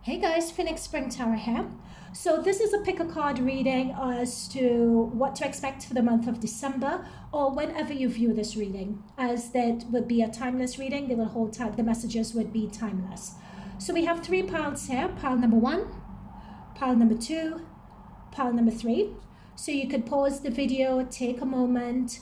Hey guys, Phoenix Spring Tarot here. So this is a pick a card reading as to what to expect for the month of December or whenever you view this reading, as that would be a timeless reading. They will hold time, the messages would be timeless. So we have three piles here, pile number 1, pile number 2, pile number 3. So you could pause the video, take a moment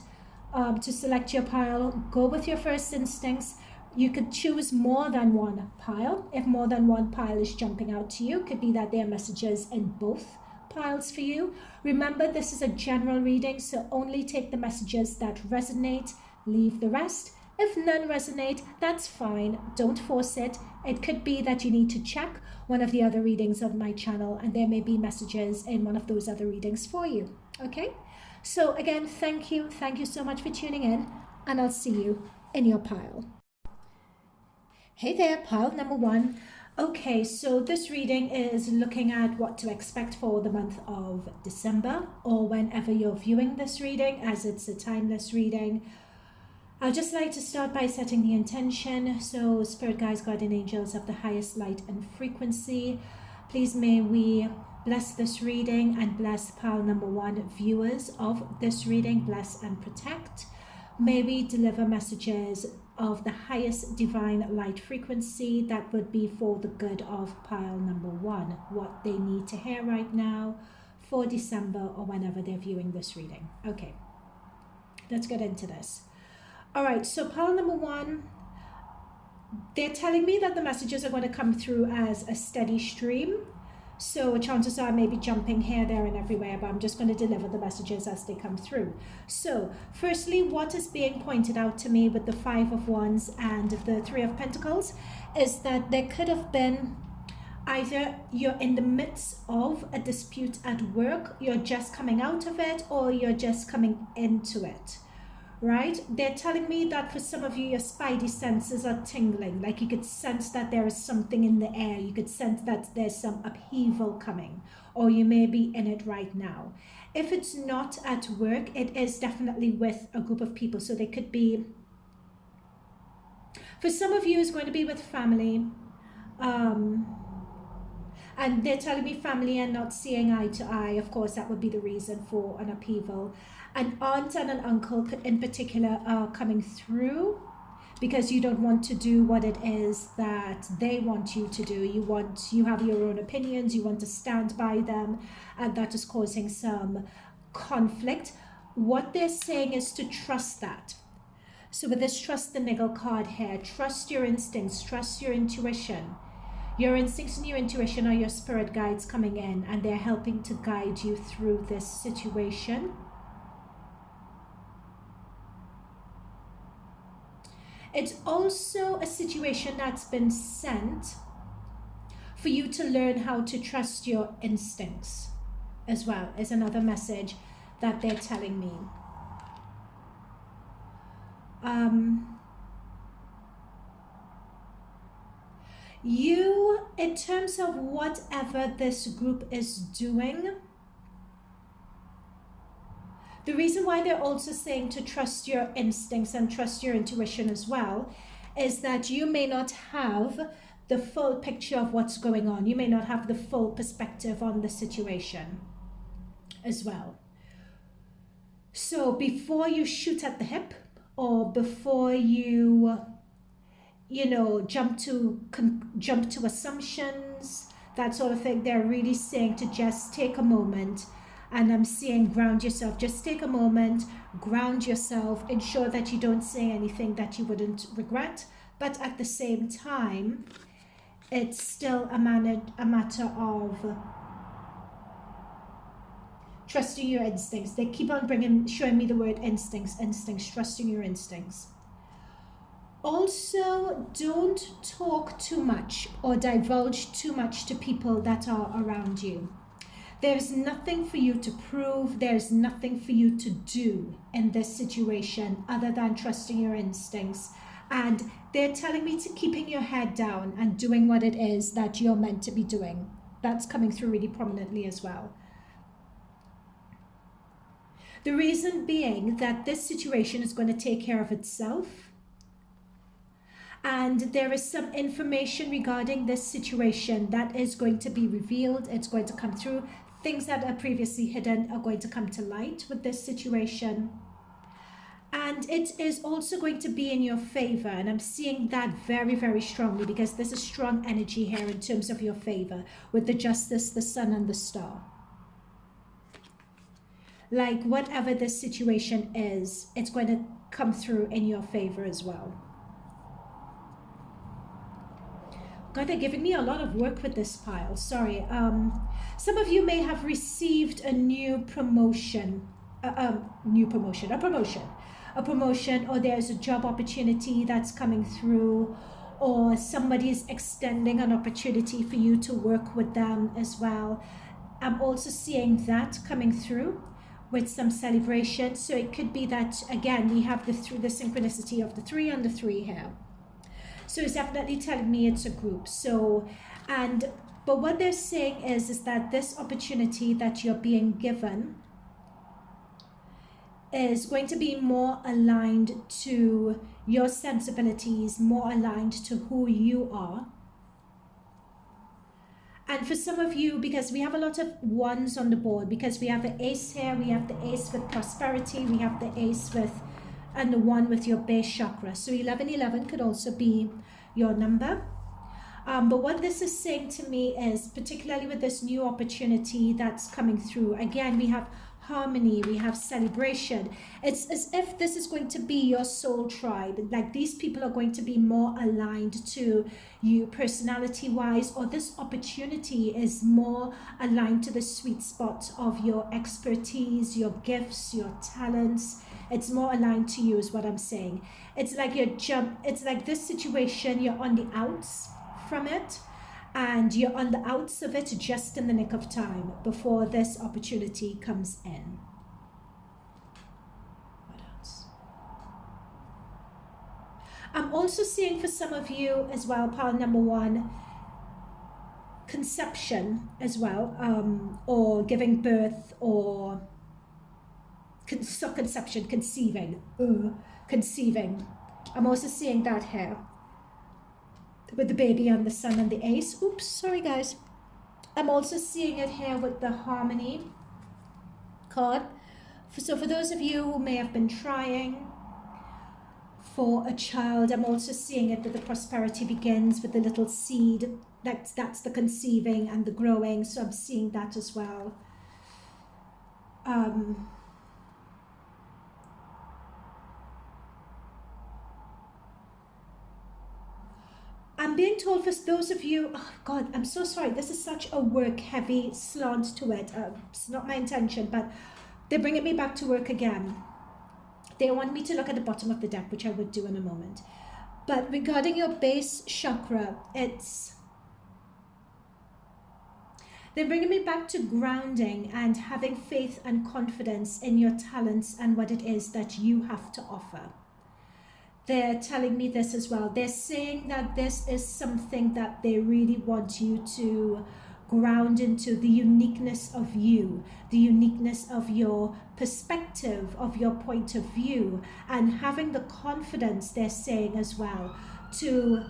to select your pile, go with your first instincts. You could choose more than one pile. If more than one pile is jumping out to you, could be that there are messages in both piles for you. Remember, this is a general reading, so only take the messages that resonate, leave the rest. If none resonate, that's fine. Don't force it. It could be that you need to check one of the other readings of my channel, and there may be messages in one of those other readings for you. Okay? So again, thank you. Thank you so much for tuning in, and I'll see you in your pile. Hey there, pile number 1. Okay, so this reading is looking at what to expect for the month of December or whenever you're viewing this reading, as it's a timeless reading. I'd just like to start by setting the intention. So spirit guides, guardian angels of the highest light and frequency, please may we bless this reading and bless pile number 1 viewers of this reading. Bless and protect. May we deliver messages of the highest divine light frequency that would be for the good of pile number 1, what they need to hear right now for December or whenever they're viewing this reading. Okay, let's get into this. All right, so pile number 1, they're telling me that the messages are going to come through as a steady stream. So chances are maybe jumping here, there, and everywhere, but I'm just going to deliver the messages as they come through. So firstly, what is being pointed out to me with the 5 of Wands and the 3 of Pentacles is that there could have been either you're in the midst of a dispute at work, you're just coming out of it, or you're just coming into it. Right? They're telling me that for some of you, your spidey senses are tingling. Like you could sense that there is something in the air. You could sense that there's some upheaval coming, or you may be in it right now. If it's not at work, it is definitely with a group of people. So they could be, for some of you, it's going to be with family. And they're telling me family and not seeing eye to eye. Of course, that would be the reason for an upheaval. An aunt and an uncle in particular are coming through because you don't want to do what it is that they want you to do. You have your own opinions, you want to stand by them, and that is causing some conflict. What they're saying is to trust that. So with this trust the niggle card here, trust your instincts, trust your intuition. Your instincts and your intuition are your spirit guides coming in, and they're helping to guide you through this situation. It's also a situation that's been sent for you to learn how to trust your instincts as well, is another message that they're telling me. You, in terms of whatever this group is doing, the reason why they're also saying to trust your instincts and trust your intuition as well is that you may not have the full picture of what's going on. You may not have the full perspective on the situation as well. So before you shoot at the hip, or before you jump to assumptions, that sort of thing, they're really saying to just take a moment. And I'm seeing ground yourself. Just take a moment, ground yourself, ensure that you don't say anything that you wouldn't regret. But at the same time, it's still a matter of trusting your instincts. They keep on showing me the word instincts, trusting your instincts. Also, don't talk too much or divulge too much to people that are around you. There's nothing for you to prove. There's nothing for you to do in this situation other than trusting your instincts. And they're telling me to keeping your head down and doing what it is that you're meant to be doing. That's coming through really prominently as well. The reason being that this situation is going to take care of itself. And there is some information regarding this situation that is going to be revealed. It's going to come through. Things that are previously hidden are going to come to light with this situation. And it is also going to be in your favor. And I'm seeing that very, very strongly, because there's a strong energy here in terms of your favor with the Justice, the Sun, and the Star. Like whatever this situation is, it's going to come through in your favor as well. God, they're giving me a lot of work with this pile. Sorry. Some of you may have received a new promotion. A promotion, or there's a job opportunity that's coming through, or somebody is extending an opportunity for you to work with them as well. I'm also seeing that coming through with some celebration. So it could be that, again, we have the synchronicity of the 3 and the 3 here. So it's definitely telling me it's a group. So, but what they're saying is that this opportunity that you're being given is going to be more aligned to your sensibilities, more aligned to who you are. And for some of you, because we have a lot of ones on the board, because we have the ace here, we have the ace with prosperity, we have the ace with, and the 1 with your base chakra. So 1111 could also be your number. But what this is saying to me is, particularly with this new opportunity that's coming through, again, we have harmony, we have celebration. It's as if this is going to be your soul tribe. Like these people are going to be more aligned to you personality wise, or this opportunity is more aligned to the sweet spot of your expertise, your gifts, your talents. It's more aligned to you is what I'm saying. It's like it's like this situation, you're on the outs from it, and you're on the outs of it just in the nick of time before this opportunity comes in. What else? I'm also seeing for some of you as well, pile number 1, conception as well, or giving birth, or conception, conceiving. I'm also seeing that here with the baby and the Sun and the ace. Oops, sorry guys. I'm also seeing it here with the harmony card. So for those of you who may have been trying for a child, I'm also seeing it with the prosperity begins with the little seed. That's the conceiving and the growing. So I'm seeing that as well. I'm being told for those of you, oh God, I'm so sorry. This is such a work heavy slant to it. It's not my intention, but they're bringing me back to work again. They want me to look at the bottom of the deck, which I would do in a moment. But regarding your base chakra, they're bringing me back to grounding and having faith and confidence in your talents and what it is that you have to offer. They're telling me this as well. They're saying that this is something that they really want you to ground into, the uniqueness of you, the uniqueness of your perspective, of your point of view, and having the confidence, they're saying as well, to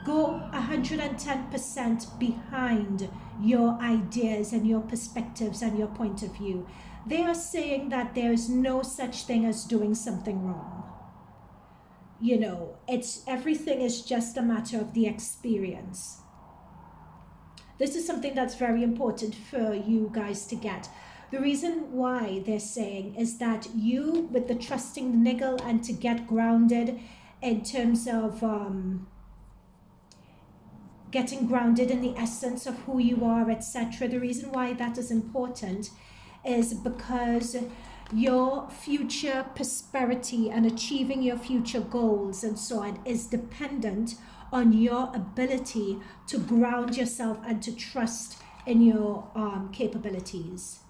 go 110% behind your ideas and your perspectives and your point of view. They are saying that there's no such thing as doing something wrong. You know, everything is just a matter of the experience. This is something that's very important for you guys to get. The reason why they're saying is that you, with the trusting the niggle and to get grounded in terms of getting grounded in the essence of who you are, etc. The reason why that is important is because your future prosperity and achieving your future goals and so on is dependent on your ability to ground yourself and to trust in your capabilities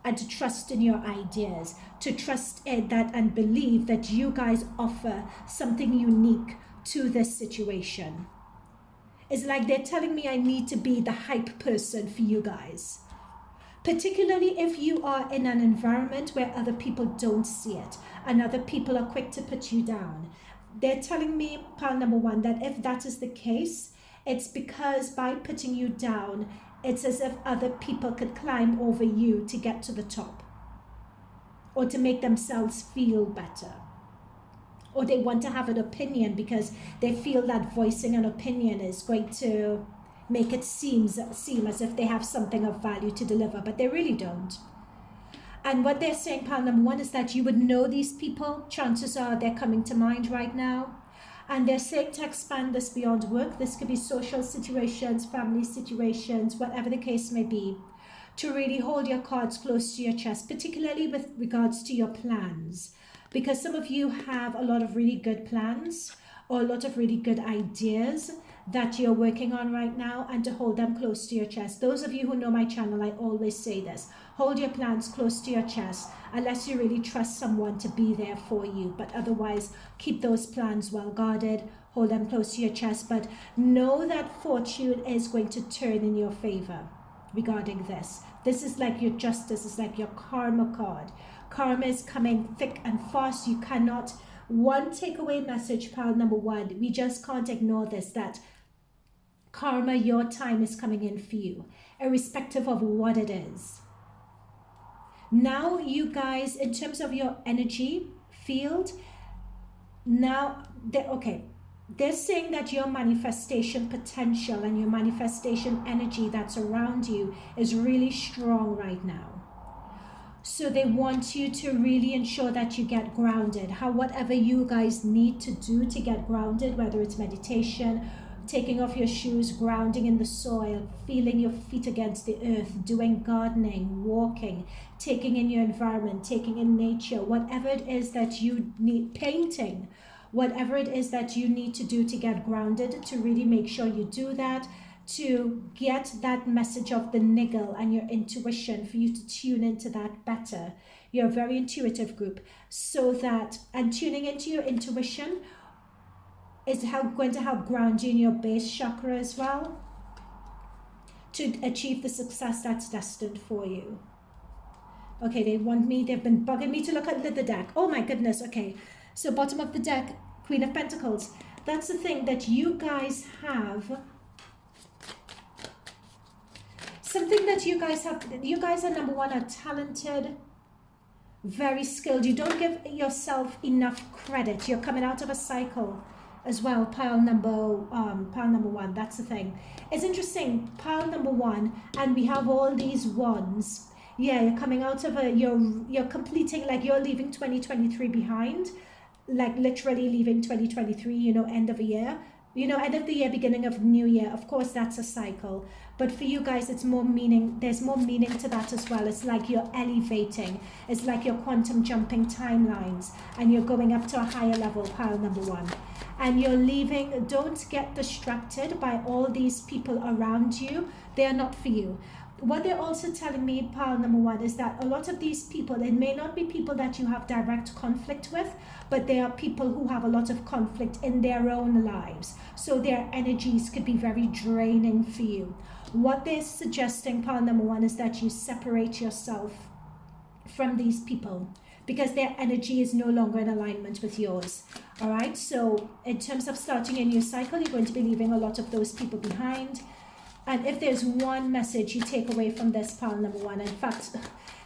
and to trust in your ideas, to trust in that and believe that you guys offer something unique to this situation. It's like they're telling me I need to be the hype person for you guys. Particularly if you are in an environment where other people don't see it and other people are quick to put you down. they're telling me, pile number one, that if that is the case, it's because by putting you down, it's as if other people could climb over you to get to the top, or to make themselves feel better, or they want to have an opinion because they feel that voicing an opinion is going to make it seem as if they have something of value to deliver, but they really don't. And what they're saying, pile number one, is that you would know these people. Chances are they're coming to mind right now. And they're saying to expand this beyond work. This could be social situations, family situations, whatever the case may be. To really hold your cards close to your chest, particularly with regards to your plans. Because some of you have a lot of really good plans or a lot of really good ideas that you're working on right now, and to hold them close to your chest. Those of you who know my channel, I always say this. Hold your plans close to your chest unless you really trust someone to be there for you. But otherwise, keep those plans well guarded. Hold them close to your chest. But know that fortune is going to turn in your favor regarding this. This is like your justice. It's like your karma card. Karma is coming thick and fast. You cannot... One takeaway message, pile number one, we just can't ignore this, that karma, your time is coming in for you, irrespective of what it is. Now, you guys, in terms of your energy field, now, they're saying that your manifestation potential and your manifestation energy that's around you is really strong right now. So they want you to really ensure that you get grounded. Whatever you guys need to do to get grounded, whether it's meditation, taking off your shoes, grounding in the soil, feeling your feet against the earth, doing gardening, walking, taking in your environment, taking in nature, whatever it is that you need, painting, whatever it is that you need to do to get grounded, to really make sure you do that, to get that message of the niggle and your intuition, for you to tune into that better. You're a very intuitive group, so that, and tuning into your intuition is going to help ground you in your base chakra as well, to achieve the success that's destined for you. Okay, they've been bugging me to look at the deck. Oh my goodness, okay. So bottom of the deck, Queen of Pentacles. That's the thing, that you guys have something that you guys have. You guys are, number one, are talented, very skilled. You don't give yourself enough credit. You're coming out of a cycle as well, pile number one. That's the thing. It's interesting, pile number one, and we have all these ones. Yeah, you're coming out of you're completing, like you're leaving 2023 behind, like literally leaving 2023, end of a year. End of the year, beginning of new year. Of course, that's a cycle. But for you guys, it's more meaning. There's more meaning to that as well. It's like you're elevating. It's like you're quantum jumping timelines. And you're going up to a higher level, pile number one. And you're leaving. Don't get distracted by all these people around you. They are not for you. What they're also telling me, pile number one, is that a lot of these people, it may not be people that you have direct conflict with, but they are people who have a lot of conflict in their own lives. So their energies could be very draining for you. What they're suggesting, pile number one, is that you separate yourself from these people, because their energy is no longer in alignment with yours. All right, so in terms of starting a new cycle, you're going to be leaving a lot of those people behind. And if there's one message you take away from this, pile number one, in fact,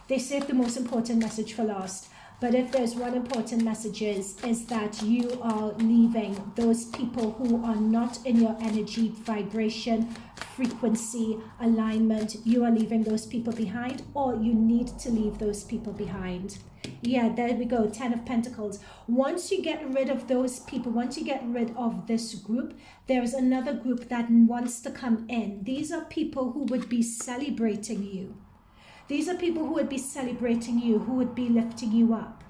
they saved the most important message for last. But if there's one important message is that you are leaving those people who are not in your energy, vibration, frequency, alignment. You are leaving those people behind, or you need to leave those people behind. Yeah, there we go, 10 of Pentacles. Once you get rid of those people, once you get rid of this group, there is another group that wants to come in. These are people who would be celebrating you. These are people who would be celebrating you, who would be lifting you up.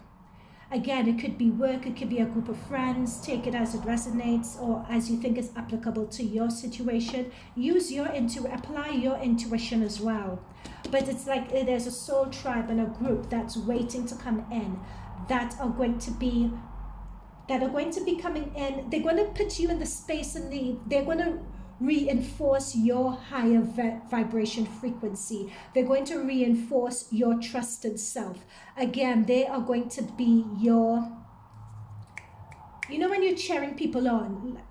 Again, it could be work, it could be a group of friends. Take it as it resonates or as you think is applicable to your situation. Apply your intuition as well. But it's like there's a soul tribe and a group that's waiting to come in, that are going to be coming in. They're going to put you in the space and they're going to reinforce your higher vibration frequency. They're going to reinforce your trusted self. Again, they are going to be your you know, when you're cheering people on,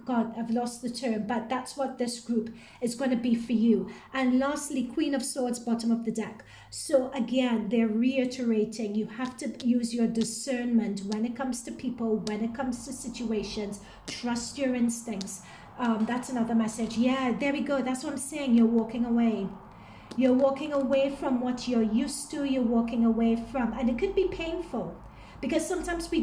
God, I've lost the term, but that's what this group is going to be for you. And lastly, Queen of Swords, bottom of the deck. So again, they're reiterating, you have to use your discernment when it comes to people, when it comes to situations. Trust your instincts. That's another message. Yeah, there we go. That's what I'm saying. You're walking away. You're walking away from what you're used to. You're walking away from, and it could be painful. Because sometimes we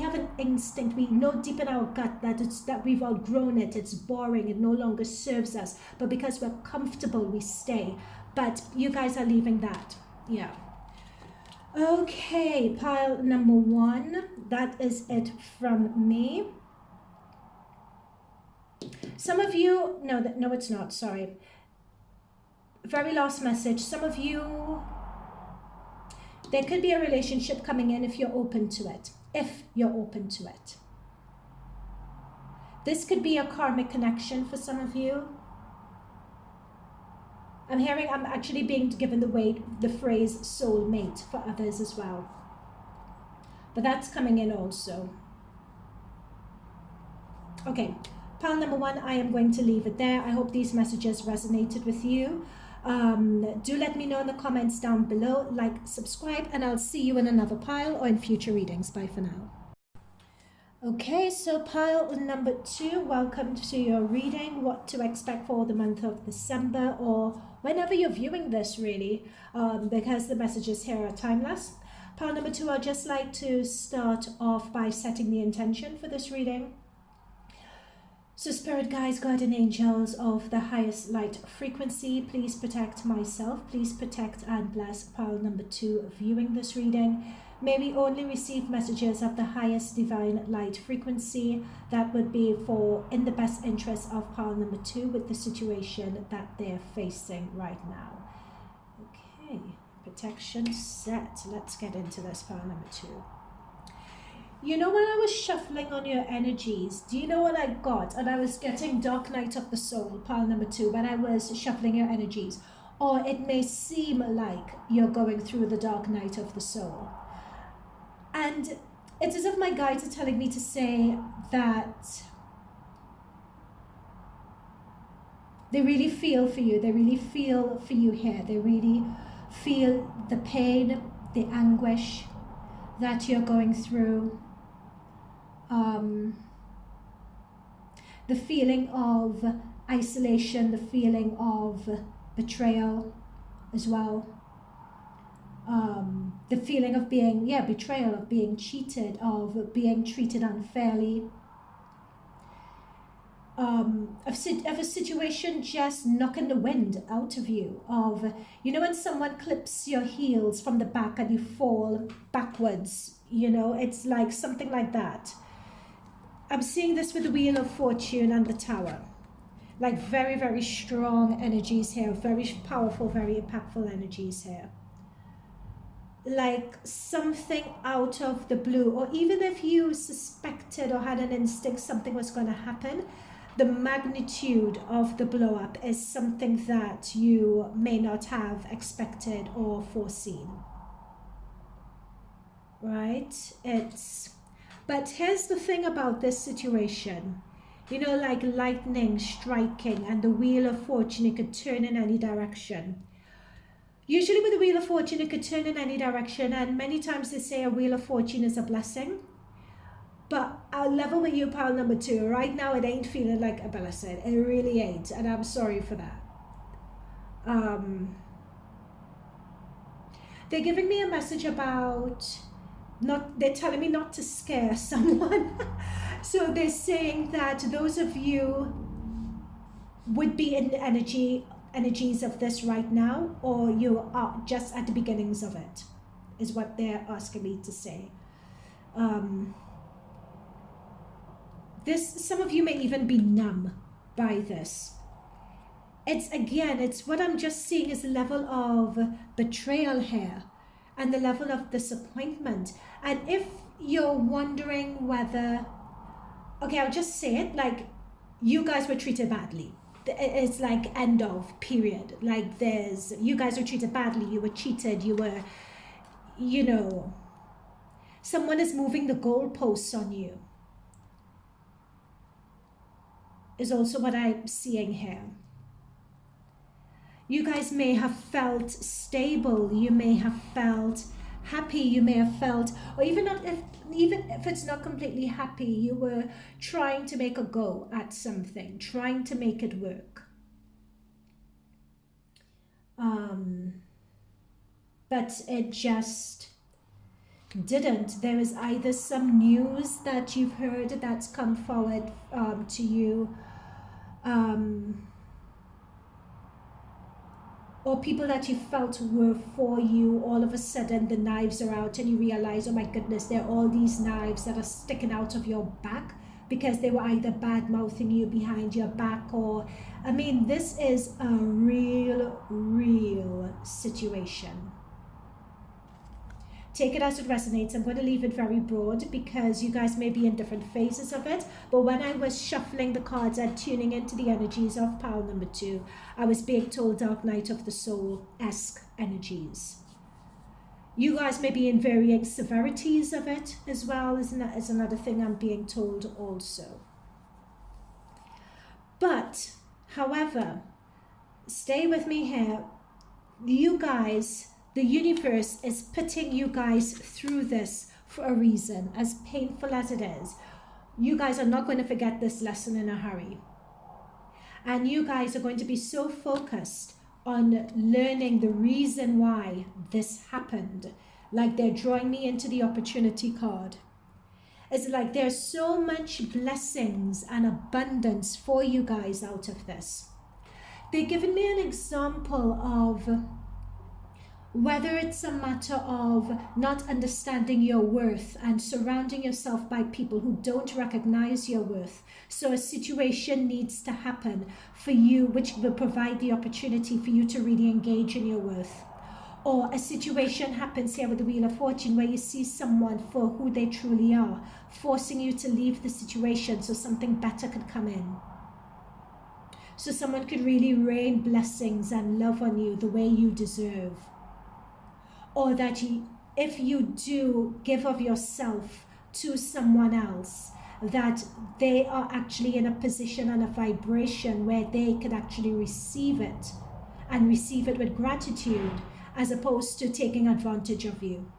have an instinct, we know deep in our gut that we've outgrown it, it's boring, it no longer serves us. But because we're comfortable, we stay. But you guys are leaving that. Yeah. Okay, pile number 1. That is it from me. Some of you, no, it's not, sorry. Very last message. Some of you, there could be a relationship coming in if you're open to it. If you're open to it. This could be a karmic connection for some of you. I'm actually being given the phrase soulmate for others as well. But that's coming in also. Okay, pile number 1, I am going to leave it there. I hope these messages resonated with you. Do let me know in the comments down below, like, subscribe, and I'll see you in another pile or in future readings. Bye for now. Okay, so pile number 2, welcome to your reading, what to expect for the month of December, or whenever you're viewing this really, because the messages here are timeless. Pile number 2, I'd just like to start off by setting the intention for this reading. So spirit guides, guardian angels of the highest light frequency, please protect myself, please protect and bless pile number 2 viewing this reading. May we only receive messages of the highest divine light frequency that would be for in the best interest of pile number 2 with the situation that they're facing right now. Okay, protection set. Let's get into this, pile number 2. You know, when I was shuffling on your energies, do you know what I got? And I was getting Dark Night of the Soul, pile number 2, when I was shuffling your energies. Or it may seem like you're going through the Dark Night of the Soul. And it's as if my guides are telling me to say that they really feel for you. They really feel for you here. They really feel the pain, the anguish that you're going through. The feeling of isolation, the feeling of betrayal as well. The feeling of being, betrayal, of being cheated, of being treated unfairly. Of a situation just knocking the wind out of you. Of, you know, when someone clips your heels from the back and you fall backwards, you know, it's like something like that. I'm seeing this with the Wheel of Fortune and the Tower. Like very, very strong energies here, very powerful, very impactful energies here. Like something out of the blue, or even if you suspected or had an instinct something was going to happen, the magnitude of the blow up is something that you may not have expected or foreseen. Right? But here's the thing about this situation. You know, like lightning striking and the Wheel of Fortune, it could turn in any direction. Usually with the Wheel of Fortune, it could turn in any direction, and many times they say a Wheel of Fortune is a blessing. But I'll level with you, pile number 2. Right now, it ain't feeling like a blessing. It really ain't, and I'm sorry for that. They're giving me a message about they're telling me not to scare someone. So they're saying that those of you would be in the energies of this right now, or you are just at the beginnings of it, is what they're asking me to say. Some of you may even be numb by this. It's what I'm just seeing is the level of betrayal here and the level of disappointment. And if you're wondering whether, okay, I'll just say it, like you guys were treated badly. It's like end of, period. Like you guys were treated badly, you were cheated, you were, you know, someone is moving the goalposts on you. is also what I'm seeing here. You guys may have felt stable, you may have felt happy, you may have felt, or even if it's not completely happy, you were trying to make a go at something, trying to make it work. But it just didn't. There is either some news that you've heard that's come forward to you, or people that you felt were for you. All of a sudden the knives are out and you realize, oh my goodness, there are all these knives that are sticking out of your back because they were either bad mouthing you behind your back, or I mean, this is a real situation. Take it as it resonates. I'm going to leave it very broad because you guys may be in different phases of it. But when I was shuffling the cards and tuning into the energies of pile number 2, I was being told Dark Night of the Soul-esque energies. You guys may be in varying severities of it as well, is another thing I'm being told also. But, however, stay with me here. You guys, the universe is putting you guys through this for a reason, as painful as it is. You guys are not going to forget this lesson in a hurry. And you guys are going to be so focused on learning the reason why this happened. Like they're drawing me into the opportunity card. It's like there's so much blessings and abundance for you guys out of this. They're giving me an example of whether it's a matter of not understanding your worth and surrounding yourself by people who don't recognize your worth. So a situation needs to happen for you, which will provide the opportunity for you to really engage in your worth. Or a situation happens here with the Wheel of Fortune where you see someone for who they truly are, forcing you to leave the situation so something better could come in. So someone could really rain blessings and love on you the way you deserve. Or that if you do give of yourself to someone else, that they are actually in a position and a vibration where they can actually receive it and receive it with gratitude, as opposed to taking advantage of you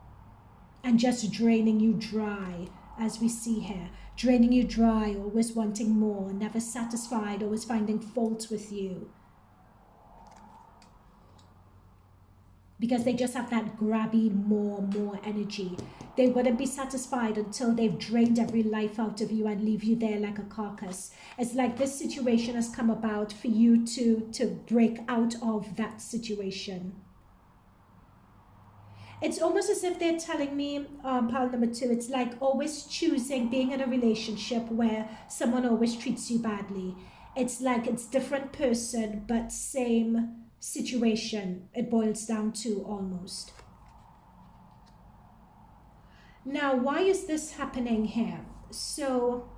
and just draining you dry, as we see here. Draining you dry, always wanting more, never satisfied, always finding fault with you. Because they just have that grabby more energy. They wouldn't be satisfied until they've drained every life out of you and leave you there like a carcass. It's like this situation has come about for you to break out of that situation. It's almost as if they're telling me, pile number 2, it's like always choosing being in a relationship where someone always treats you badly. It's like it's different person, but same situation, it boils down to almost. Now, why is this happening here? So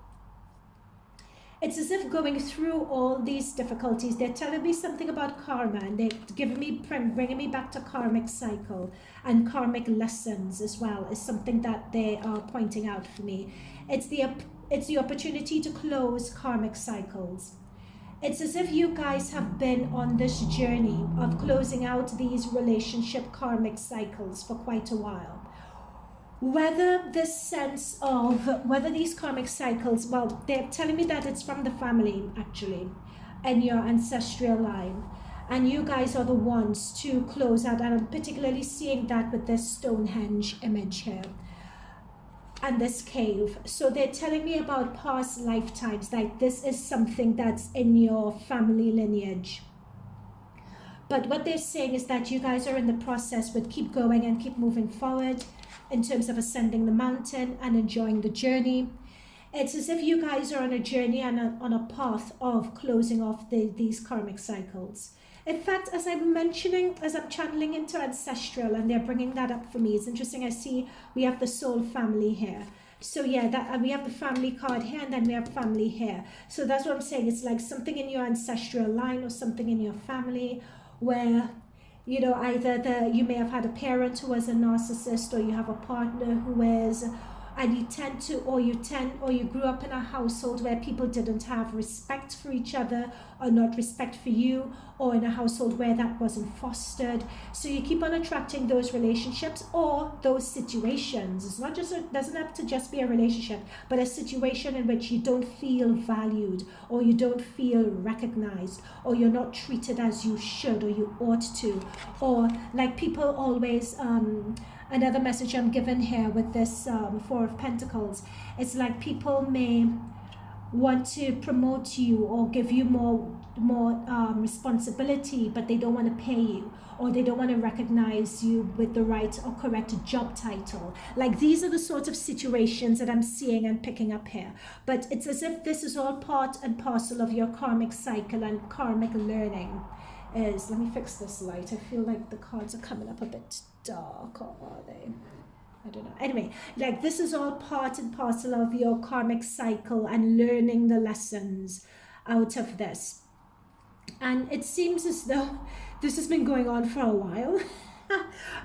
it's as if going through all these difficulties, they're telling me something about karma, and they're bringing me back to karmic cycle and karmic lessons as well, is something that they are pointing out for me. It's the opportunity to close karmic cycles. It's as if you guys have been on this journey of closing out these relationship karmic cycles for quite a while. Whether this sense of, whether these karmic cycles, well, they're telling me that it's from the family, actually, and your ancestral line. And you guys are the ones to close out. And I'm particularly seeing that with this Stonehenge image here. And this cave. So they're telling me about past lifetimes, like this is something that's in your family lineage. But what they're saying is that you guys are in the process, but keep going and keep moving forward in terms of ascending the mountain and enjoying the journey. It's as if you guys are on a journey and on a path of closing off these karmic cycles. In fact, as I'm channeling into ancestral and they're bringing that up for me, it's interesting. I see we have the soul family here. So yeah, we have the family card here, and then we have family here. So that's what I'm saying. It's like something in your ancestral line or something in your family where, you know, either you may have had a parent who was a narcissist, or you have a partner who is, and you grew up in a household where people didn't have respect for each other or not respect for you, or in a household where that wasn't fostered. So you keep on attracting those relationships or those situations. It's not just, it doesn't have to just be a relationship, but a situation in which you don't feel valued, or you don't feel recognized, or you're not treated as you should or you ought to, or like people always, another message I'm given here with this Four of Pentacles, it's like people may want to promote you or give you more responsibility, but they don't want to pay you, or they don't want to recognize you with the right or correct job title. Like, these are the sort of situations that I'm seeing and picking up here. But it's as if this is all part and parcel of your karmic cycle and karmic learning. Let me fix this light. I feel like the cards are coming up a bit dark, or are they? I don't know. Anyway, like, this is all part and parcel of your karmic cycle and learning the lessons out of this. And it seems as though this has been going on for a while.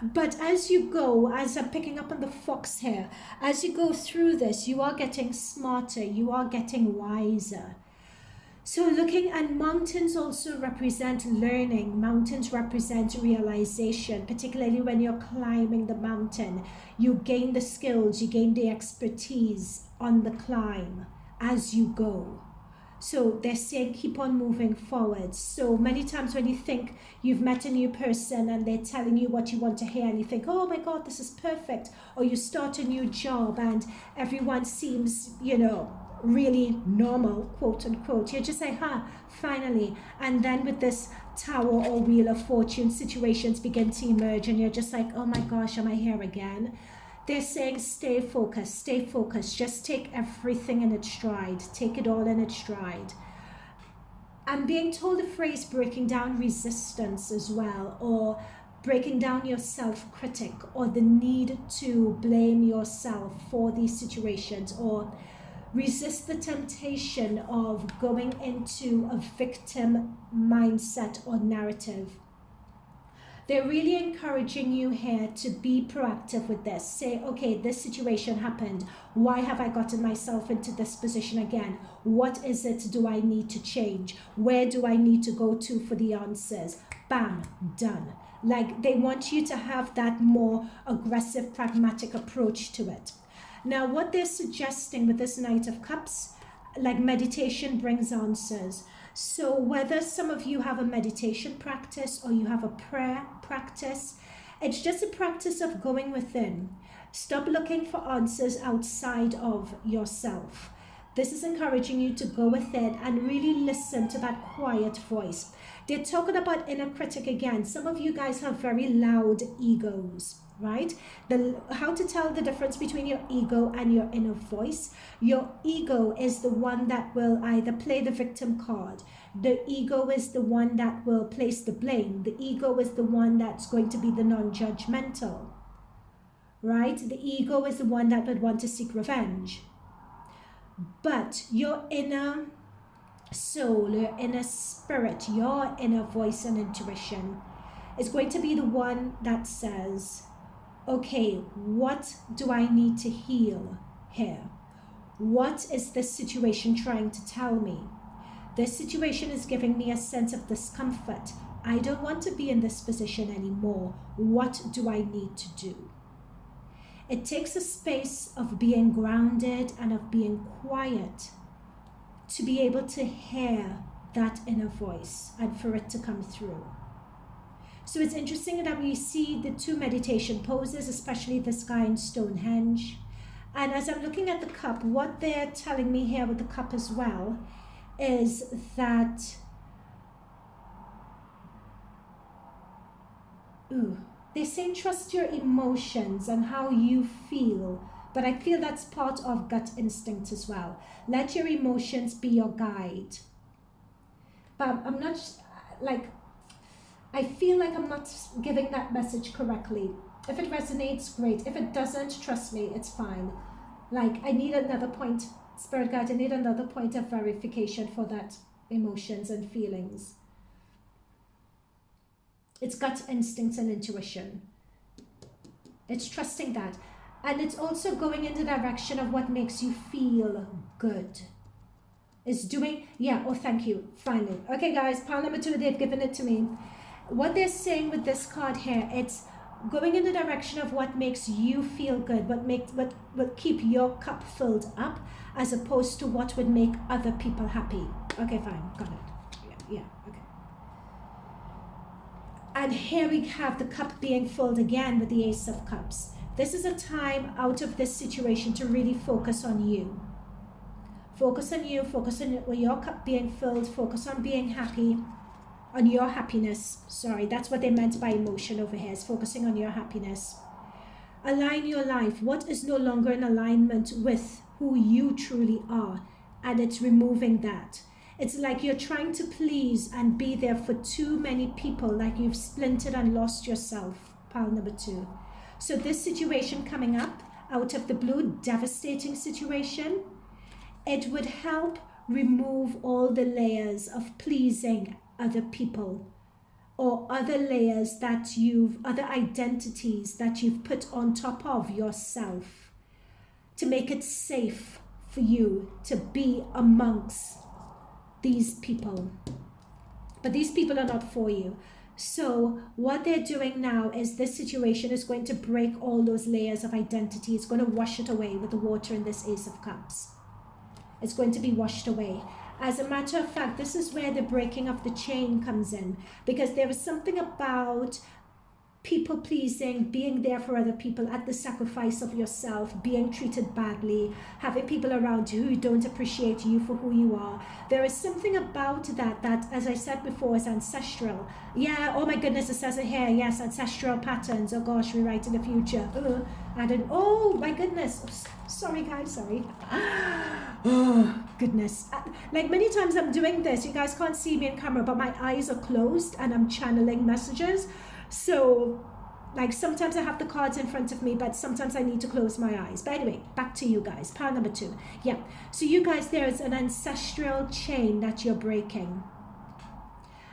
But as you go, as I'm picking up on the fox here, as you go through this, you are getting smarter, you are getting wiser. So looking, and mountains also represent learning. Mountains represent realization, particularly when you're climbing the mountain. You gain the skills, you gain the expertise on the climb as you go. So they're saying keep on moving forward. So many times when you think you've met a new person and they're telling you what you want to hear, and you think, oh my God, this is perfect. Or you start a new job and everyone seems, really normal, quote unquote. You're just like, finally. And then with this Tower or Wheel of Fortune, situations begin to emerge and you're just like, oh my gosh, am I here again? They're saying stay focused, just take everything in its stride, take it all in its stride. I'm being told the phrase breaking down resistance as well, or breaking down your self-critic, or the need to blame yourself for these situations, or resist the temptation of going into a victim mindset or narrative. They're really encouraging you here to be proactive with this. Say, okay, this situation happened. Why have I gotten myself into this position again? What is it do I need to change? Where do I need to go to for the answers? Bam, done. Like, they want you to have that more aggressive, pragmatic approach to it. Now, what they're suggesting with this Knight of Cups, like, meditation brings answers. So whether some of you have a meditation practice or you have a prayer practice, it's just a practice of going within. Stop looking for answers outside of yourself. This is encouraging you to go within and really listen to that quiet voice. They're talking about inner critic again. Some of you guys have very loud egos, right? How to tell the difference between your ego and your inner voice. Your ego is the one that will either play the victim card. The ego is the one that will place the blame. The ego is the one that's going to be the non-judgmental, right? The ego is the one that would want to seek revenge. But your inner soul, your inner spirit, your inner voice and intuition is going to be the one that says, okay, what do I need to heal here? What is this situation trying to tell me? This situation is giving me a sense of discomfort. I don't want to be in this position anymore. What do I need to do? It takes a space of being grounded and of being quiet to be able to hear that inner voice and for it to come through. So it's interesting that we see the two meditation poses, especially this guy in Stonehenge. And as I'm looking at the cup, what they're telling me here with the cup as well is that they're saying trust your emotions and how you feel, but I feel that's part of gut instinct as well. Let your emotions be your guide. But I'm not, like, I feel like I'm not giving that message correctly. If it resonates, great. If it doesn't, trust me, it's fine. Like, I need another point, Spirit Guide, I need another point of verification for that emotions and feelings. It's gut instincts and intuition. It's trusting that. And it's also going in the direction of what makes you feel good. Is doing, yeah, oh, thank you, finally. Okay, guys, pile number 2, they've given it to me. What they're saying with this card here, it's going in the direction of what makes you feel good, what will keep your cup filled up, as opposed to what would make other people happy. Okay, fine, got it. Yeah, okay. And here we have the cup being filled again with the Ace of Cups. This is a time out of this situation to really focus on you. Focus on you, focus on your cup being filled, focus on being happy, on your happiness. Sorry, that's what they meant by emotion over here, is focusing on your happiness. Align your life. What is no longer in alignment with who you truly are? And it's removing that. It's like you're trying to please and be there for too many people, like you've splintered and lost yourself. Pile number 2. So this situation coming up out of the blue, devastating situation, it would help remove all the layers of pleasing other people, or other layers that other identities that you've put on top of yourself, to make it safe for you to be amongst these people. But these people are not for you. So what they're doing now is this situation is going to break all those layers of identity. It's going to wash it away with the water in this Ace of Cups. It's going to be washed away. As a matter of fact, this is where the breaking of the chain comes in, because there is something about people pleasing, being there for other people at the sacrifice of yourself, being treated badly, having people around you who don't appreciate you for who you are. There is something about that, as I said before, is ancestral. Yeah, oh my goodness, it says it here. Yes, ancestral patterns. Oh gosh, rewriting the future. Oh my goodness. Oh, sorry guys, sorry. Oh goodness. Like many times I'm doing this, you guys can't see me in camera, but my eyes are closed and I'm channeling messages. So like sometimes I have the cards in front of me, but sometimes I need to close my eyes. But anyway, back to you guys. Pile number 2. Yeah, so you guys, there is an ancestral chain that you're breaking.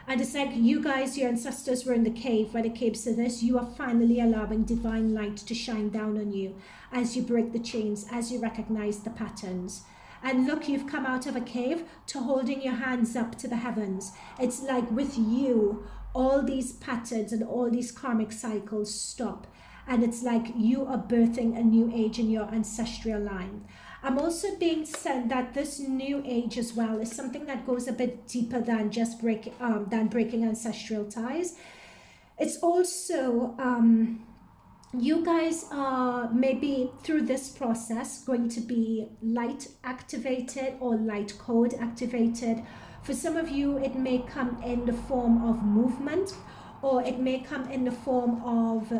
And it's like you guys, your ancestors were in the cave. When it came to this, you are finally allowing divine light to shine down on you as you break the chains, as you recognize the patterns. And look, you've come out of a cave to holding your hands up to the heavens. It's like with you, all these patterns and all these karmic cycles stop. And it's like you are birthing a new age in your ancestral line. I'm also being said that this new age as well is something that goes a bit deeper than just breaking ancestral ties. It's also, you guys are maybe through this process going to be light activated or light code activated. For some of you, it may come in the form of movement, or it may come in the form of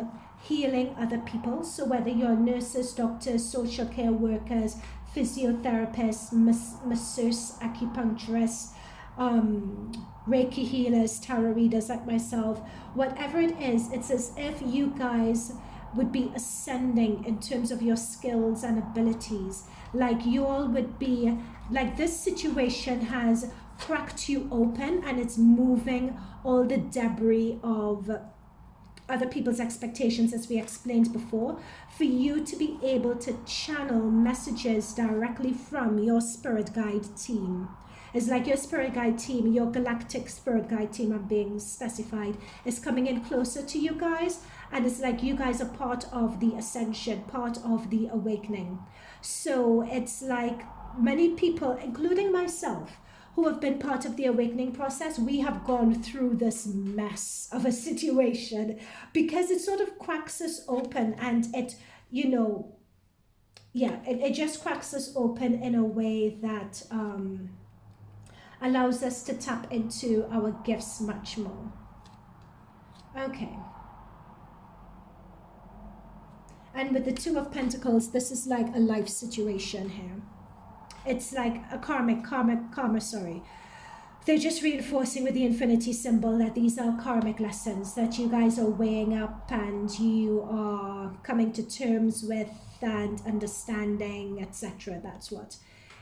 healing other people. So whether you're nurses, doctors, social care workers, physiotherapists, masseurs, acupuncturists, Reiki healers, tarot readers like myself, whatever it is, it's as if you guys would be ascending in terms of your skills and abilities. Like you all would be, like this situation has cracked you open and it's moving all the debris of other people's expectations, as we explained before, for you to be able to channel messages directly from your spirit guide team. It's like your spirit guide team, your galactic spirit guide team, I'm being specified, is coming in closer to you guys. And it's like you guys are part of the ascension, part of the awakening. So it's like many people, including myself, who have been part of the awakening process, we have gone through this mess of a situation because it sort of cracks us open, and it, you know, yeah, it just cracks us open in a way that allows us to tap into our gifts much more. Okay. And with the Two of Pentacles, this is like a life situation here. It's like a karma, sorry. They're just reinforcing with the infinity symbol that these are karmic lessons that you guys are weighing up and you are coming to terms with and understanding, etc. That's what.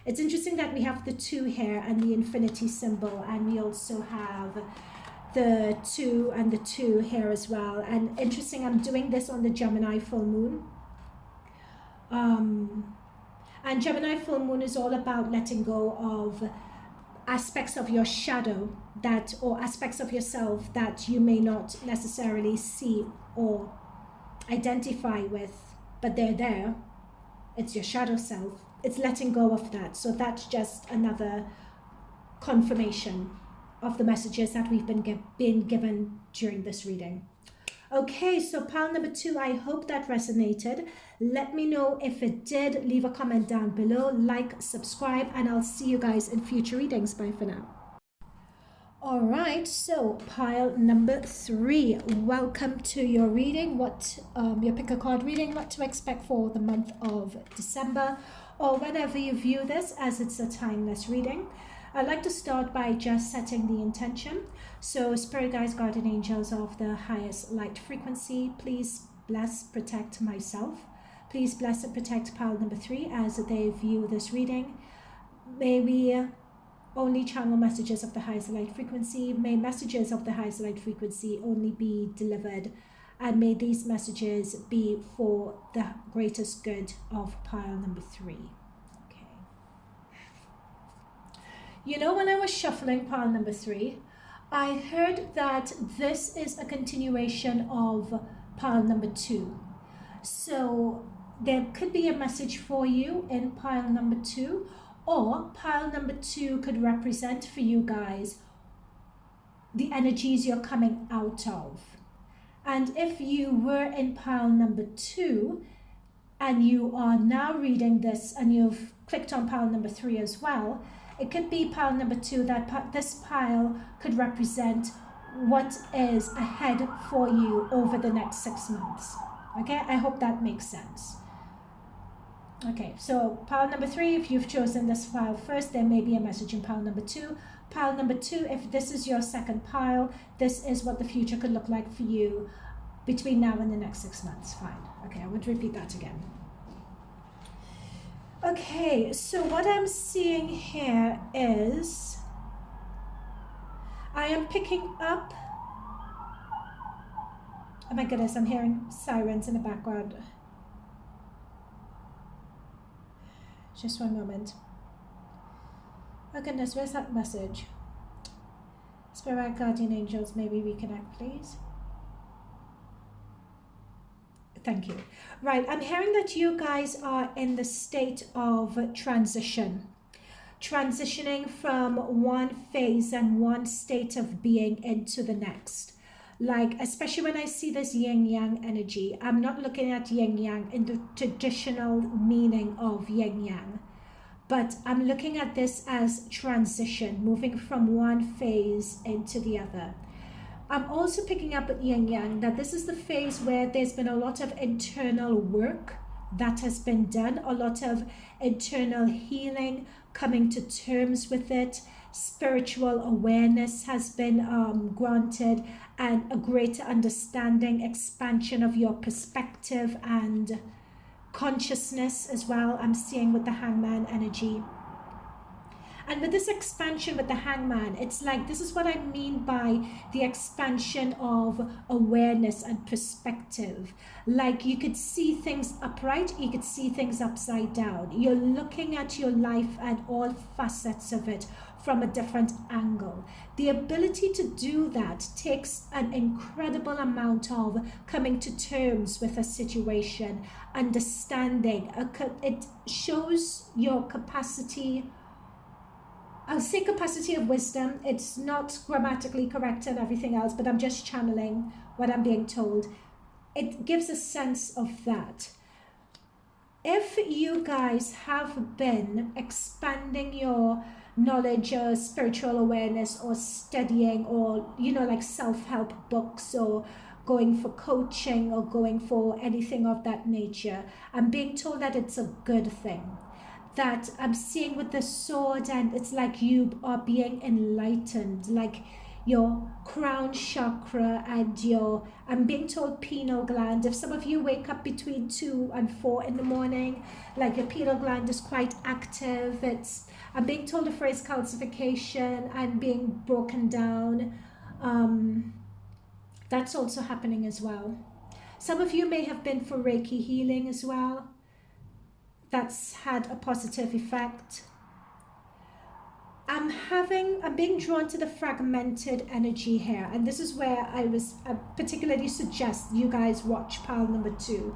It's interesting that we have the 2 here and the infinity symbol, and we also have the 2 and the 2 here as well. And interesting, I'm doing this on the Gemini full moon. And Gemini full moon is all about letting go of aspects of your shadow that, or aspects of yourself that you may not necessarily see or identify with, but they're there. It's your shadow self. It's letting go of that. So that's just another confirmation of the messages that we've been given during this reading. Okay, so pile number 2, I hope that resonated. Let me know if it did. Leave a comment down below, like, subscribe, and I'll see you guys in future readings. Bye for now. All right, so pile number 3, welcome to your reading. Your pick a card reading, what to expect for the month of December, or whenever you view this, as it's a timeless reading. I'd like to start by just setting the intention. So spirit guides, guardian angels of the highest light frequency, please bless, protect myself. Please bless and protect pile number 3 as they view this reading. May we only channel messages of the highest light frequency. May messages of the highest light frequency only be delivered, and may these messages be for the greatest good of pile number 3. You know, when I was shuffling pile number 3, I heard that this is a continuation of pile number 2. So there could be a message for you in pile number 2, or pile number 2 could represent for you guys the energies you're coming out of. And if you were in pile number 2 and you are now reading this and you've clicked on pile number 3 as well, it could be pile number 2 that this pile could represent what is ahead for you over the next 6 months. Okay, I hope that makes sense. Okay, so pile number 3, if you've chosen this pile first, there may be a message in pile number 2. Pile number 2, if this is your second pile, this is what the future could look like for you between now and the next 6 months. Fine. Okay, I would repeat that again. Okay, so what I'm seeing here is I am picking up, oh my goodness, I'm hearing sirens in the background. Just one moment. Oh goodness, where's that message? Spirit guardian angels, may we reconnect, please? Thank you. Right, I'm hearing that you guys are in the state of transition. Transitioning from one phase and one state of being into the next. Like, especially when I see this yin-yang energy, I'm not looking at yin-yang in the traditional meaning of yin-yang, but I'm looking at this as transition, moving from one phase into the other. I'm also picking up at yin-yang that this is the phase where there's been a lot of internal work that has been done, a lot of internal healing, coming to terms with it. Spiritual awareness has been granted, and a greater understanding, expansion of your perspective and consciousness as well. I'm seeing with the hangman energy. And with this expansion with the hangman, it's like, this is what I mean by the expansion of awareness and perspective. Like, you could see things upright, you could see things upside down. You're looking at your life and all facets of it from a different angle. The ability to do that takes an incredible amount of coming to terms with a situation, understanding. It shows your capacity, I'll say capacity of wisdom. It's not grammatically correct and everything else, but I'm just channeling what I'm being told. It gives a sense of that. If you guys have been expanding your knowledge or spiritual awareness, or studying, or, you know, like self-help books, or going for coaching, or going for anything of that nature, I'm being told that it's a good thing. That I'm seeing with the sword, and it's like you are being enlightened, like your crown chakra and your, I'm being told, pineal gland. If some of you wake up between 2 and 4 in the morning, like your pineal gland is quite active. I'm being told the phrase calcification and being broken down. That's also happening as well. Some of you may have been for Reiki healing as well. that's had a positive effect. I'm being drawn to the fragmented energy here, and this is where I particularly suggest you guys watch pile number 2,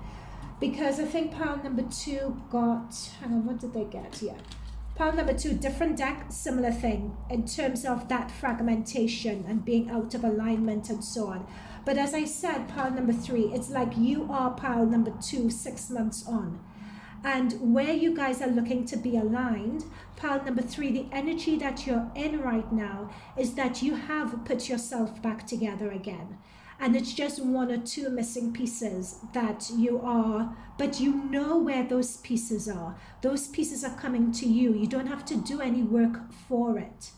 because I think pile number 2 got, hang on, what did they get? Yeah, pile number 2, different deck, similar thing in terms of that fragmentation and being out of alignment and so on. But as I said, pile number 3, it's like you are pile number 2 6 months on. And where you guys are looking to be aligned, pile number 3, the energy that you're in right now is that you have put yourself back together again. And it's just 1 or 2 missing pieces that you are, but you know where those pieces are. Those pieces are coming to you. You don't have to do any work for it.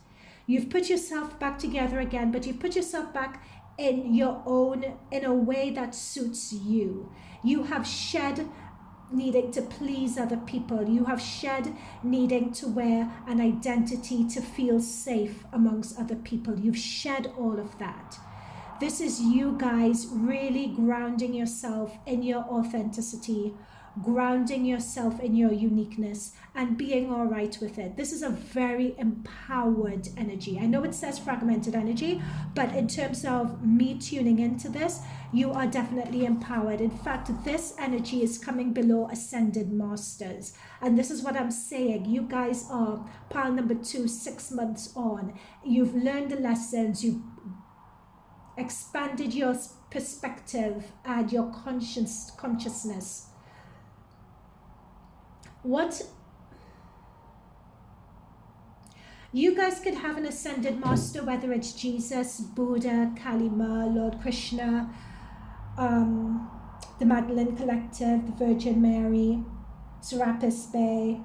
You've put yourself back together again, but you've put yourself back in your own, in a way that suits you. You have shed needing to please other people. You have shed needing to wear an identity to feel safe amongst other people. You've shed all of that. This is you guys really grounding yourself in your authenticity, grounding yourself in your uniqueness, and being all right with it. This is a very empowered energy. I know it says fragmented energy, but in terms of me tuning into this, you are definitely empowered. In fact, this energy is coming below ascended masters. And this is what I'm saying. You guys are pile number 2, 6 months on. You've learned the lessons. You've expanded your perspective and your consciousness. What you guys could have an ascended master, whether it's Jesus, Buddha, Kali Ma, Lord Krishna, the Magdalene Collective, the Virgin Mary, Serapis Bey.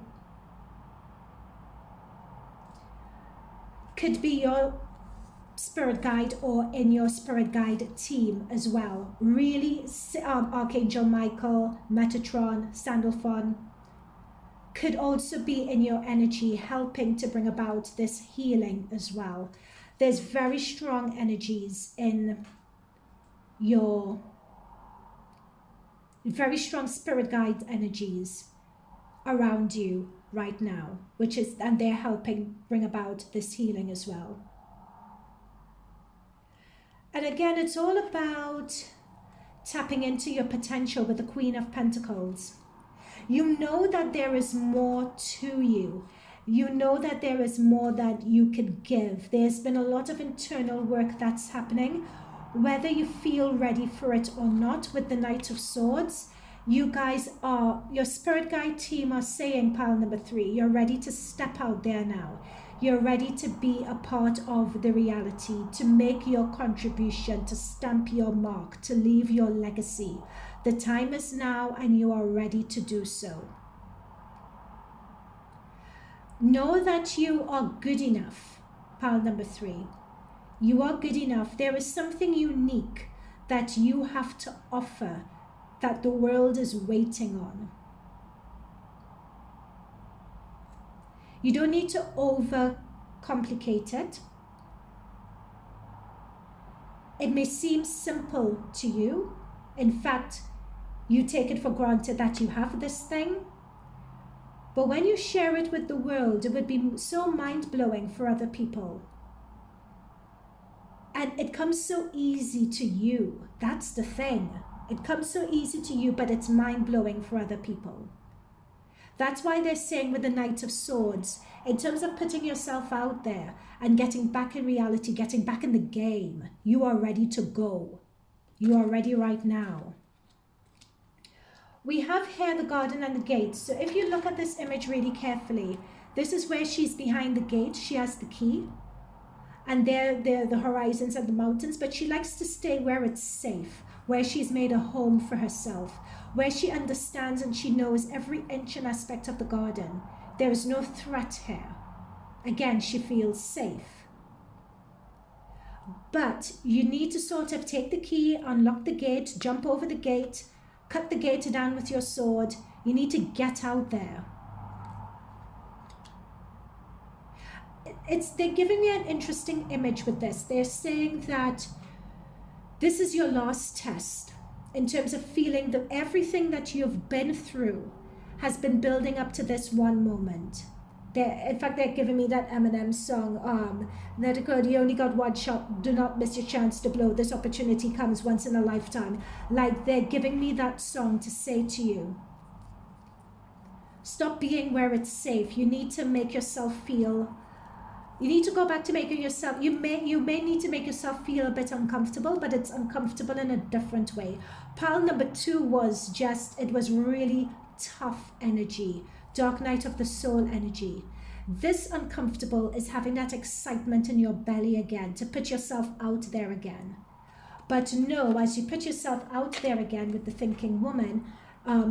Could be your spirit guide or in your spirit guide team as well. Really, Archangel Michael, Metatron, Sandalphon could also be in your energy, helping to bring about this healing as well. There's very strong energies in your, very strong spirit guide energies around you right now, and they're helping bring about this healing as well. And again, it's all about tapping into your potential with the Queen of Pentacles. You know that there is more to you. You know that there is more that you could give. There's been a lot of internal work that's happening, whether you feel ready for it or not. With the Knight of Swords, you guys are, your spirit guide team are saying, pile number 3, you're ready to step out there now. You're ready to be a part of the reality, to make your contribution, to stamp your mark, to leave your legacy. The time is now and you are ready to do so. Know that you are good enough, pile number 3. You are good enough. There is something unique that you have to offer that the world is waiting on. You don't need to overcomplicate it. It may seem simple to you. In fact, you take it for granted that you have this thing. But when you share it with the world, it would be so mind-blowing for other people. And it comes so easy to you. That's the thing. It comes so easy to you, but it's mind-blowing for other people. That's why they're saying with the Knight of Swords, in terms of putting yourself out there and getting back in reality, getting back in the game, you are ready to go. You are ready right now. We have here the garden and the gate. So if you look at this image really carefully, this is where she's behind the gate. She has the key. And there the horizons and the mountains. But she likes to stay where it's safe, where she's made a home for herself, where she understands and she knows every inch and aspect of the garden. There is no threat here. Again, she feels safe. But you need to sort of take the key, unlock the gate, jump over the gate, cut the gate down with your sword. You need to get out there. They're giving me an interesting image with this. They're saying that this is your last test in terms of feeling that everything that you've been through has been building up to this one moment. In fact, they're giving me that Eminem song, let it go, you only got one shot, do not miss your chance to blow, this opportunity comes once in a lifetime. Like, they're giving me that song to say to you, stop being where it's safe. You need to make yourself feel, you need to go back to making yourself, you may need to make yourself feel a bit uncomfortable, but it's uncomfortable in a different way. Pile number 2 was just, it was really tough energy. Dark night of the soul energy. This uncomfortable is having that excitement in your belly again, to put yourself out there again. But no, as you put yourself out there again with the thinking woman,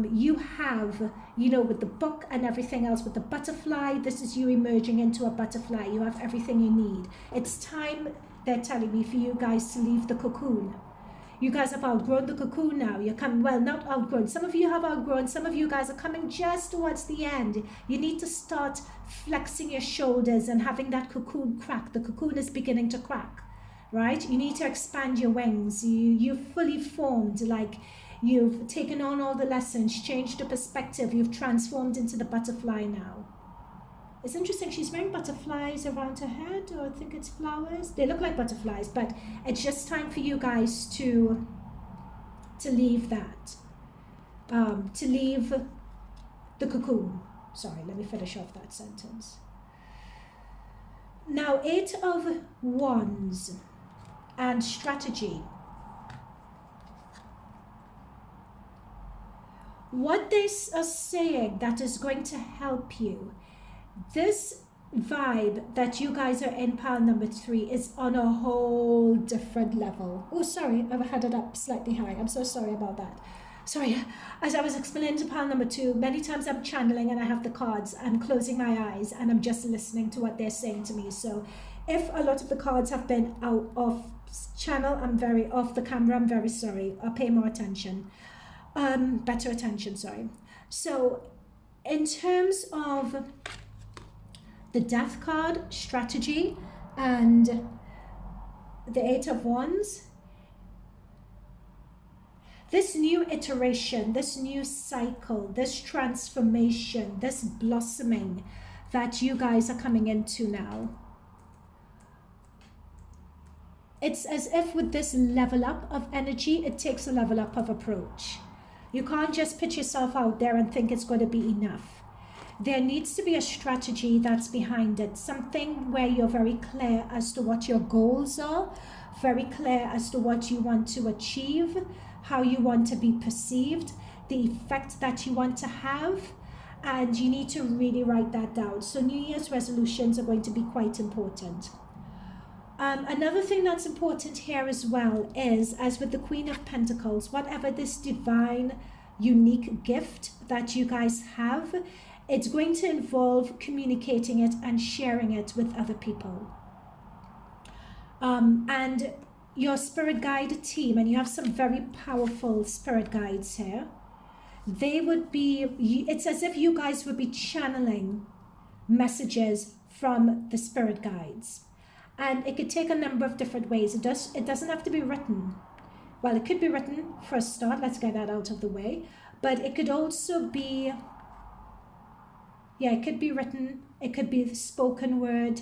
you have, you know, with the book and everything else, with the butterfly, this is you emerging into a butterfly. You have everything you need. It's time, they're telling me, for you guys to leave the cocoon. You guys have outgrown the cocoon now. You're coming, well, not outgrown. Some of you have outgrown. Some of you guys are coming just towards the end. You need to start flexing your shoulders and having that cocoon crack. The cocoon is beginning to crack, right? You need to expand your wings. You've fully formed, like you've taken on all the lessons, changed the perspective. You've transformed into the butterfly now. It's interesting, she's wearing butterflies around her head, or I think it's flowers. They look like butterflies, but it's just time for you guys to leave that. To leave the cocoon. Sorry, let me finish off that sentence. Now, 8 of Wands and strategy. What they are saying that is going to help you, this vibe that you guys are in pile number 3 is on a whole different level. Oh, sorry, I've had it up slightly high. I'm so sorry about that. Sorry, as I was explaining to pile number 2, many times I'm channeling and I have the cards. I'm closing my eyes and I'm just listening to what they're saying to me. So if a lot of the cards have been out of channel, I'm very off the camera, I'm very sorry. I'll pay more attention. Better attention, sorry. So in terms of the Death card, strategy, and the 8 of Wands, this new iteration, this new cycle, this transformation, this blossoming that you guys are coming into now, it's as if with this level up of energy, it takes a level up of approach. You can't just put yourself out there and think it's going to be enough. There needs to be a strategy that's behind it, something where you're very clear as to what your goals are, very clear as to what you want to achieve, how you want to be perceived, the effect that you want to have, and you need to really write that down. So New Year's resolutions are going to be quite important. Another thing that's important here as well is, as with the Queen of Pentacles, whatever this divine, unique gift that you guys have, it's going to involve communicating it and sharing it with other people. And your spirit guide team, and you have some very powerful spirit guides here, they would be, it's as if you guys would be channeling messages from the spirit guides. And it could take a number of different ways. It doesn't have to be written. Well, it could be written for a start. Let's get that out of the way. But it could also be, yeah, it could be written. It could be the spoken word.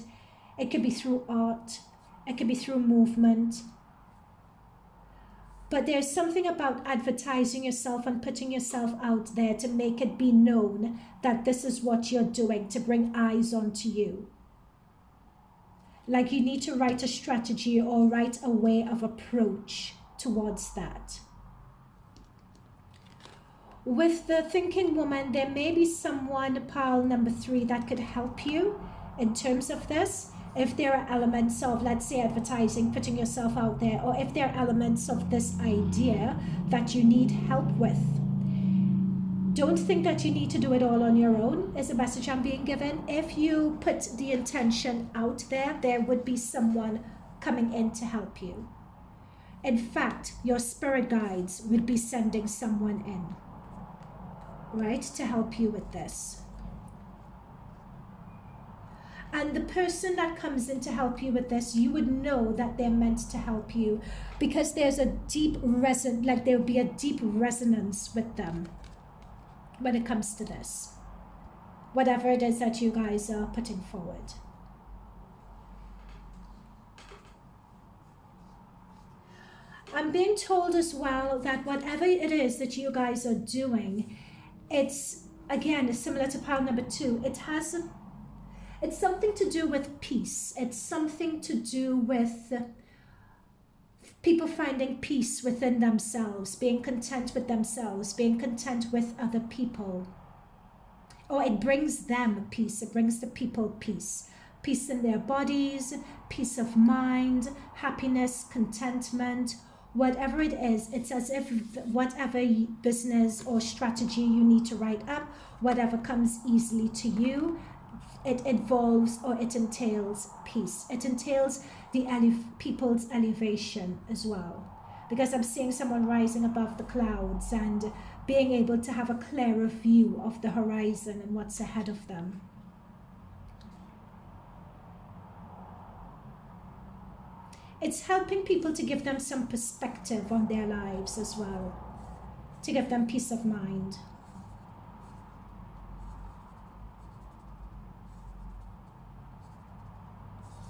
It could be through art. It could be through movement. But there's something about advertising yourself and putting yourself out there to make it be known that this is what you're doing, to bring eyes onto you. Like you need to write a strategy or write a way of approach towards that. With the thinking woman, there may be someone, pile number 3, that could help you in terms of this. If there are elements of, let's say, advertising, putting yourself out there, or if there are elements of this idea that you need help with. Don't think that you need to do it all on your own, is a message I'm being given. If you put the intention out there, there would be someone coming in to help you. In fact, your spirit guides would be sending someone in, right, to help you with this. And the person that comes in to help you with this, you would know that they're meant to help you because there's a deep there will be a deep resonance with them. when it comes to this, whatever it is that you guys are putting forward. I'm being told as well that whatever it is that you guys are doing, it's, again, similar to pile number 2. It's something to do with peace. It's something to do with people finding peace within themselves, being content with themselves, being content with other people. Or it brings them peace. It brings the people peace. Peace in their bodies, peace of mind, happiness, contentment. Whatever it is, it's as if whatever business or strategy you need to write up, whatever comes easily to you, it involves or it entails peace. It entails the people's elevation as well. Because I'm seeing someone rising above the clouds and being able to have a clearer view of the horizon and what's ahead of them. It's helping people to give them some perspective on their lives as well, to give them peace of mind.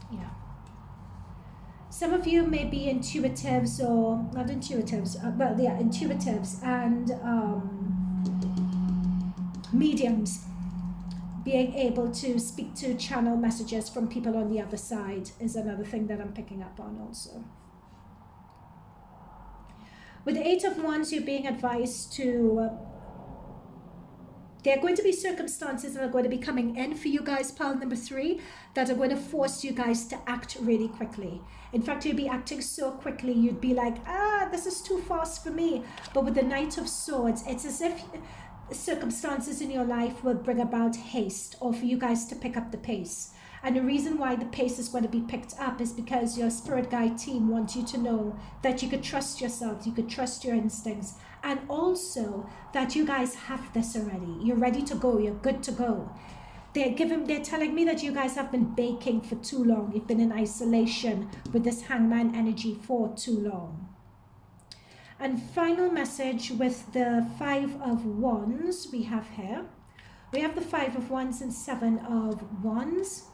Yeah. Some of you may be intuitives or not intuitives, well, yeah, intuitives and mediums. Being able to speak to channel messages from people on the other side is another thing that I'm picking up on also. With the 8 of Wands, you're being advised to, there are going to be circumstances that are going to be coming in for you guys, pile number 3, that are going to force you guys to act really quickly. In fact, you'll be acting so quickly, you'd be like, this is too fast for me. But with the Knight of Swords, it's as if circumstances in your life will bring about haste, or for you guys to pick up the pace. And the reason why the pace is going to be picked up is because your spirit guide team wants you to know that you could trust yourself, you could trust your instincts, and also that you guys have this already. You're ready to go, you're good to go. They're telling me that you guys have been baking for too long. You've been in isolation with this Hangman energy for too long. And final message with the 5 of Wands we have here. We have the 5 of Wands and 7 of Wands.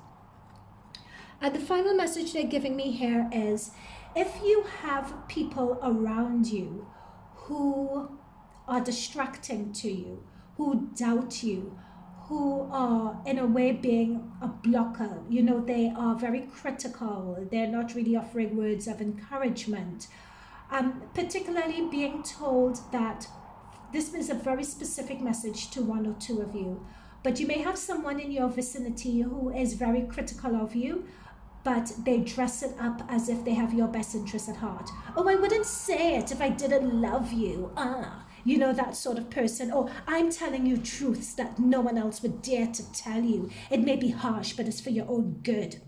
And the final message they're giving me here is, if you have people around you who are distracting to you, who doubt you, who are in a way being a blocker, you know, they are very critical, they're not really offering words of encouragement, particularly being told that this is a very specific message to 1 or 2 of you, but you may have someone in your vicinity who is very critical of you, but they dress it up as if they have your best interest at heart. Oh, I wouldn't say it if I didn't love you. You know, that sort of person. Or I'm telling you truths that no one else would dare to tell you. It may be harsh, but it's for your own good.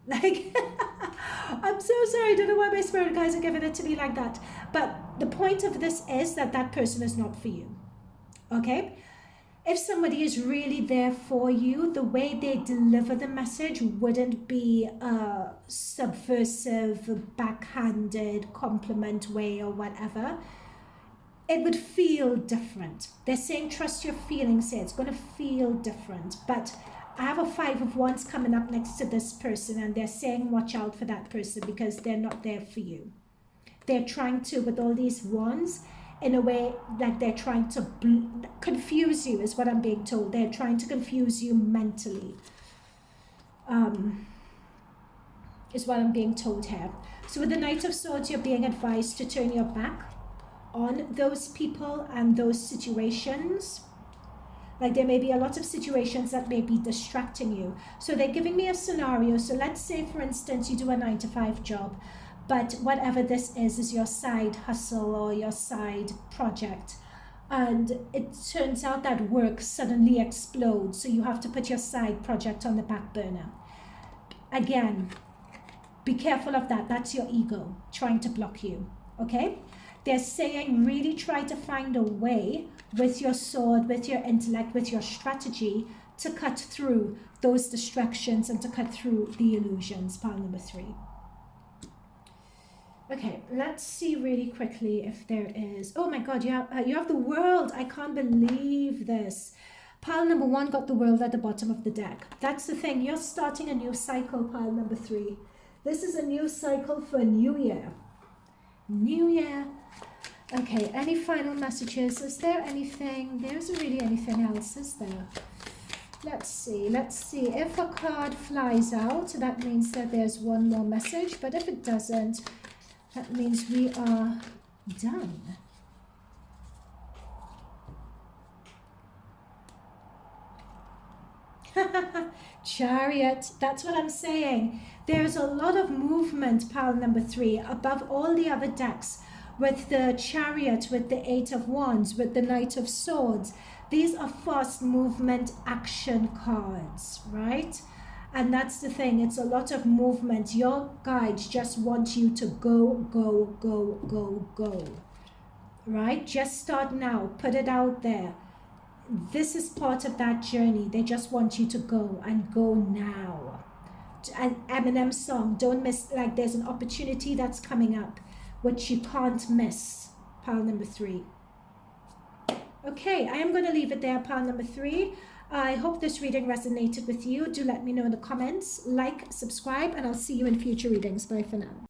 Like, I'm so sorry, I don't know why my spirit guys are giving it to me like that. But the point of this is that that person is not for you. Okay? If somebody is really there for you, the way they deliver the message wouldn't be a subversive, backhanded compliment way or whatever. It would feel different. They're saying trust your feelings here. It's going to feel different. But I have a 5 of Wands coming up next to this person, and they're saying watch out for that person because they're not there for you. They're trying to, with all these wands, in a way, like they're trying to confuse you, is what I'm being told. They're trying to confuse you mentally, is what I'm being told here. So with the Knight of Swords, you're being advised to turn your back on those people and those situations. Like there may be a lot of situations that may be distracting you. So they're giving me a scenario. So let's say, for instance, you do a 9-to-5 job, but whatever this is your side hustle or your side project. And it turns out that work suddenly explodes. So you have to put your side project on the back burner. Again, be careful of that. That's your ego trying to block you. Okay? They're saying really try to find a way with your sword, with your intellect, with your strategy to cut through those distractions and to cut through the illusions. Pile number 3. Okay, let's see really quickly if there is. Oh my God, you have the World. I can't believe this. Pile number 1 got the World at the bottom of the deck. That's the thing. You're starting a new cycle, pile number 3. This is a new cycle for a new year. New year. Okay, any final messages? Is there anything? There isn't really anything else, is there? Let's see. If a card flies out, that means that there's one more message. But if it doesn't, that means we are done. Chariot, that's what I'm saying. There's a lot of movement, pile number 3, above all the other decks, with the Chariot, with the 8 of Wands, with the Knight of Swords. These are fast movement action cards, right? And that's the thing, it's a lot of movement. Your guides just want you to go, go, go, go, go, right? Just start now, put it out there. This is part of that journey. They just want you to go and go now. An Eminem song, don't miss, like there's an opportunity that's coming up, which you can't miss, pile number 3. Okay, I am going to leave it there, pile number 3. I hope this reading resonated with you. Do let me know in the comments, like, subscribe, and I'll see you in future readings. Bye for now.